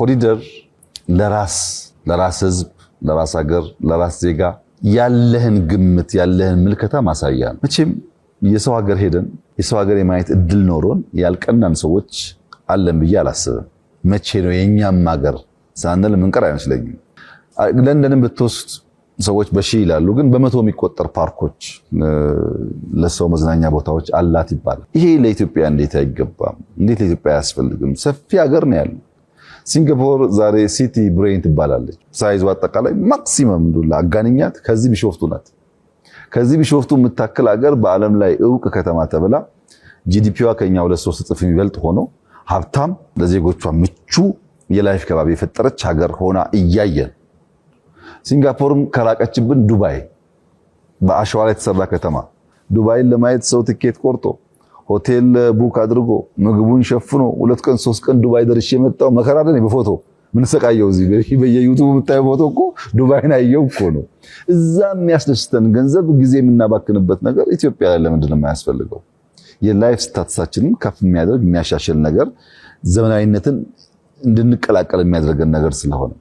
ኮሪደር ለራስ ህዝብ፣ ለራስ ሀገር፣ ለራስ ዜጋ ያለህን ግምት ያለህን ምልከታ ማሳያ ነው። መቼም የሰው ሀገር ሄደን የሰው ሀገር የማየት እድል ኖሮን ያልቀናን ሰዎች አለን ብዬ አላስብም። መቼ ነው የኛም ሀገር ሳንል ምንቀር አይመስለኝም። ለንደንን ብትወስድ ሰዎች በሺህ ይላሉ፣ ግን በመቶ የሚቆጠር ፓርኮች ለሰው መዝናኛ ቦታዎች አላት ይባላል። ይሄ ለኢትዮጵያ እንዴት አይገባም? እንዴት ለኢትዮጵያ አያስፈልግም? ሰፊ ሀገር ነው ያለው። ሲንጋፖር ዛሬ ሲቲ ብሬን ትባላለች። ሳይዙ አጠቃላይ ማክሲመም አጋንኛት ከዚህ ቢሾፍቱ ናት። ከዚህ ቢሾፍቱ የምታክል ሀገር በዓለም ላይ ዕውቅ ከተማ ተብላ ጂዲፒዋ ከኛ 2-3 እጥፍ የሚበልጥ ሆኖ ሀብታም ለዜጎቿ ምቹ የላይፍ ከባቢ የፈጠረች ሀገር ሆና እያየን ሲንጋፖርም ከራቀችብን ዱባይ በአሸዋ ላይ የተሰራ ከተማ ዱባይን ለማየት ሰው ትኬት ቆርጦ ሆቴል ቡክ አድርጎ ምግቡን ሸፍኖ 2 ቀን 3 ቀን ዱባይ ደርሼ የመጣው መከራ አይደል? በፎቶ ምን ሰቃየው እዚህ በየዩቲዩብ የምታየው ፎቶ እኮ ዱባይን አየው እኮ ነው። እዛ የሚያስደስተን ገንዘብ ጊዜ የምናባክንበት ነገር ኢትዮጵያ ላይ ለምንድን ነው የማያስፈልገው? የላይፍ ስታተሳችንን ከፍ የሚያደርግ የሚያሻሽል ነገር ዘመናዊነትን እንድንቀላቀል የሚያደርገን ነገር ስለሆነ